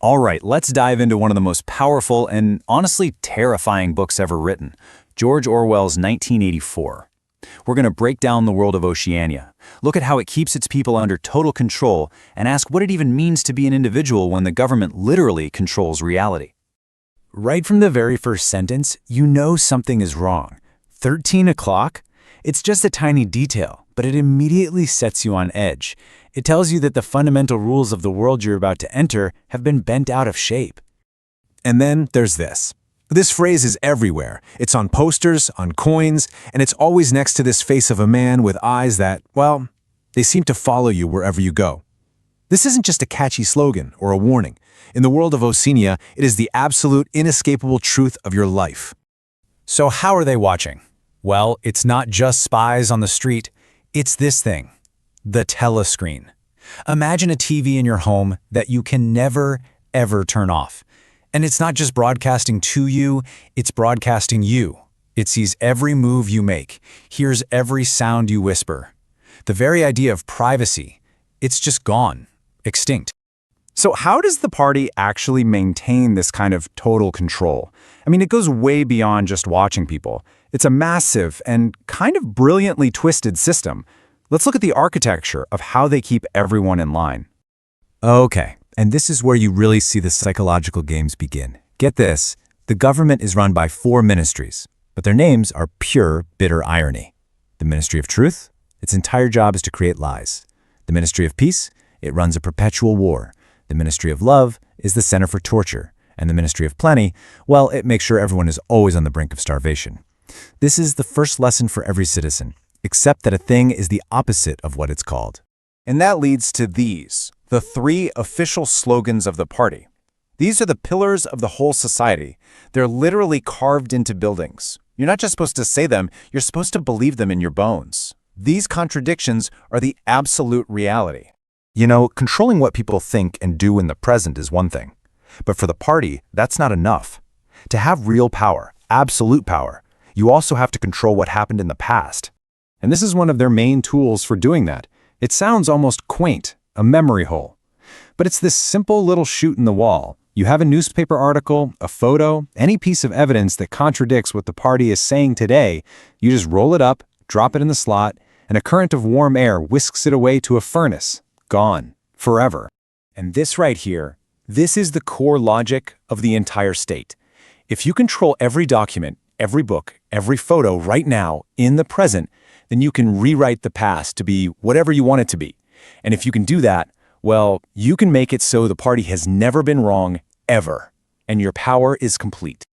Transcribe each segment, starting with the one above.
All right, let's dive into one of the most powerful and honestly terrifying books ever written, George Orwell's 1984. We're going to break down the world of Oceania, look at how it keeps its people under total control, and ask what it even means to be an individual when the government literally controls reality. Right from the very first sentence, you know something is wrong. 13 o'clock? It's just a tiny detail, but it immediately sets you on edge. It tells you that the fundamental rules of the world you're about to enter have been bent out of shape. And then there's this. This phrase is everywhere. It's on posters, on coins, and it's always next to this face of a man with eyes that, well, they seem to follow you wherever you go. This isn't just a catchy slogan or a warning. In the world of Oceania, it is the absolute, inescapable truth of your life. So how are they watching? Well, it's not just spies on the street. It's this thing, the telescreen. Imagine a TV in your home that you can never, ever turn off. And it's not just broadcasting to you, it's broadcasting you. It sees every move you make, hears every sound you whisper. The very idea of privacy, it's just gone, extinct. So how does the party actually maintain this kind of total control? I mean, it goes way beyond just watching people. It's a massive and kind of brilliantly twisted system. Let's look at the architecture of how they keep everyone in line. Okay, and this is where you really see the psychological games begin. Get this, the government is run by 4 ministries, but their names are pure, bitter irony. The Ministry of Truth, its entire job is to create lies. The Ministry of Peace, it runs a perpetual war. The Ministry of Love is the center for torture. And the Ministry of Plenty, well, it makes sure everyone is always on the brink of starvation. This is the first lesson for every citizen, except that a thing is the opposite of what it's called. And that leads to these, the 3 official slogans of the party. These are the pillars of the whole society. They're literally carved into buildings. You're not just supposed to say them, you're supposed to believe them in your bones. These contradictions are the absolute reality. You know, controlling what people think and do in the present is one thing. But for the party, that's not enough. To have real power, absolute power, you also have to control what happened in the past. And this is one of their main tools for doing that. It sounds almost quaint, a memory hole. But it's this simple little chute in the wall. You have a newspaper article, a photo, any piece of evidence that contradicts what the party is saying today, you just roll it up, drop it in the slot, and a current of warm air whisks it away to a furnace. Gone. Forever. And this right here, this is the core logic of the entire state. If you control every document, every book, every photo right now, in the present, then you can rewrite the past to be whatever you want it to be. And if you can do that, well, you can make it so the party has never been wrong, ever. And your power is complete.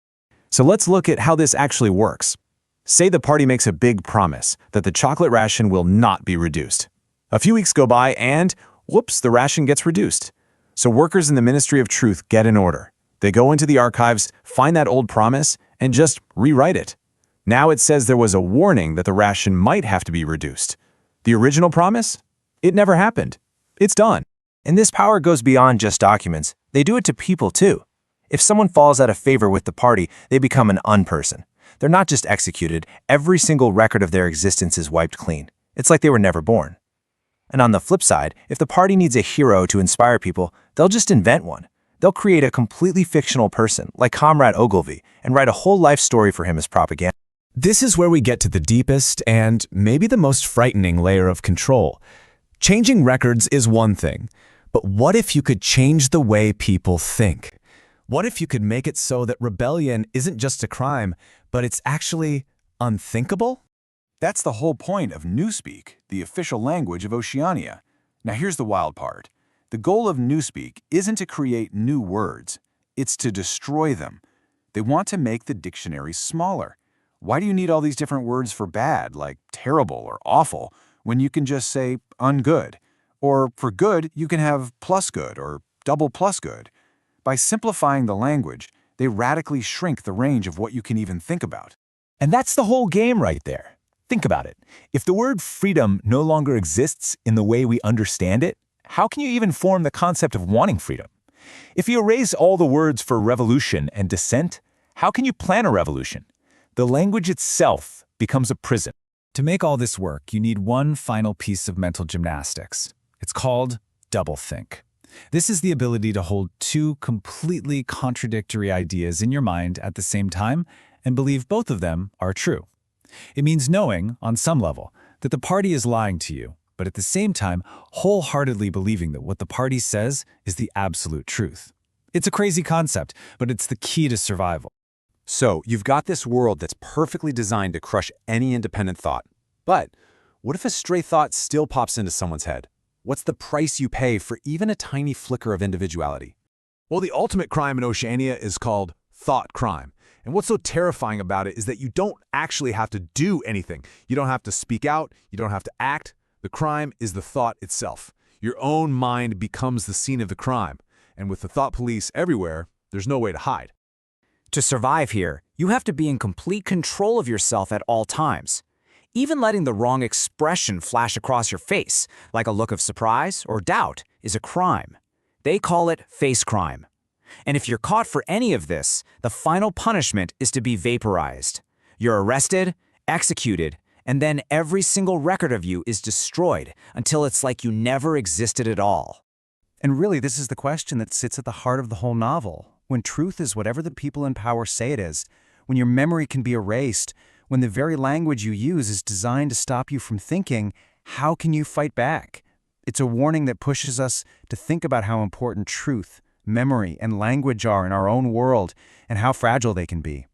So let's look at how this actually works. Say the party makes a big promise that the chocolate ration will not be reduced. A few weeks go by and, whoops, the ration gets reduced. So workers in the Ministry of Truth get an order. They go into the archives, find that old promise, and just rewrite it. Now it says there was a warning that the ration might have to be reduced. The original promise? It never happened. It's done. And this power goes beyond just documents. They do it to people too. If someone falls out of favor with the party, they become an unperson. They're not just executed, every single record of their existence is wiped clean. It's like they were never born. And on the flip side, if the party needs a hero to inspire people, they'll just invent one. They'll create a completely fictional person, like Comrade Ogilvy, and write a whole life story for him as propaganda. This is where we get to the deepest and maybe the most frightening layer of control. Changing records is one thing, but what if you could change the way people think? What if you could make it so that rebellion isn't just a crime, but it's actually unthinkable? That's the whole point of Newspeak, the official language of Oceania. Now here's the wild part. The goal of Newspeak isn't to create new words. It's to destroy them. They want to make the dictionary smaller. Why do you need all these different words for bad, like terrible or awful, when you can just say ungood? Or for good, you can have plus good or double plus good. By simplifying the language, they radically shrink the range of what you can even think about. And that's the whole game right there. Think about it. If the word freedom no longer exists in the way we understand it, how can you even form the concept of wanting freedom? If you erase all the words for revolution and dissent, how can you plan a revolution? The language itself becomes a prison. To make all this work, you need one final piece of mental gymnastics. It's called doublethink. This is the ability to hold two completely contradictory ideas in your mind at the same time and believe both of them are true. It means knowing, on some level, that the party is lying to you, but at the same time, wholeheartedly believing that what the party says is the absolute truth. It's a crazy concept, but it's the key to survival. So, you've got this world that's perfectly designed to crush any independent thought. But what if a stray thought still pops into someone's head? What's the price you pay for even a tiny flicker of individuality? Well, the ultimate crime in Oceania is called thought crime. And what's so terrifying about it is that you don't actually have to do anything. You don't have to speak out. You don't have to act. The crime is the thought itself. Your own mind becomes the scene of the crime. And with the thought police everywhere, there's no way to hide. To survive here, you have to be in complete control of yourself at all times. Even letting the wrong expression flash across your face, like a look of surprise or doubt, is a crime. They call it face crime. And if you're caught for any of this, the final punishment is to be vaporized. You're arrested, executed, and then every single record of you is destroyed until it's like you never existed at all. And really, this is the question that sits at the heart of the whole novel. When truth is whatever the people in power say it is, when your memory can be erased, when the very language you use is designed to stop you from thinking, how can you fight back? It's a warning that pushes us to think about how important truth, memory, and language are in our own world and how fragile they can be.